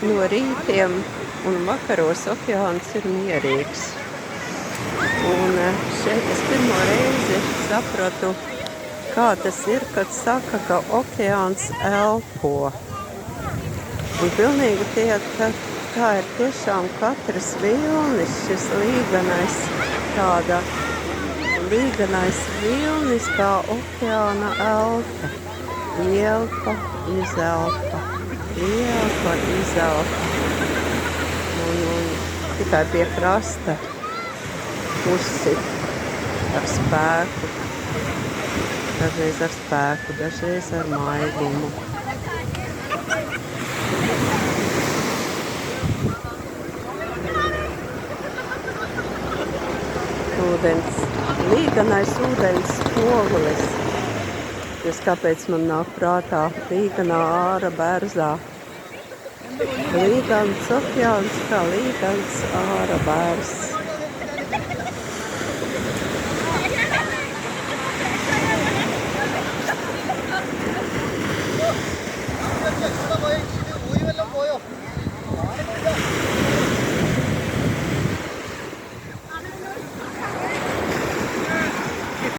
no rītiem un vakaros okeāns ir mierīgs. Un šeit es pirmo reizi sapratu, kā tas ir, kad saka, ka okeāns elpo. Un pilnīgi tā ir tiešām katras vilnis, šis līganais vilnis kā okeāna elpa. Ielpa, izelpa, ielpa, izelpa. Un tikai pie krasta uzsit ar spēku. Dažreiz ar spēku, dažreiz ar maigumu. Līganais ūdens spogulis. Tas kāpēc man nāk prātā līganā āra bērzā. Līgans okeāns kā līgans āra bērs.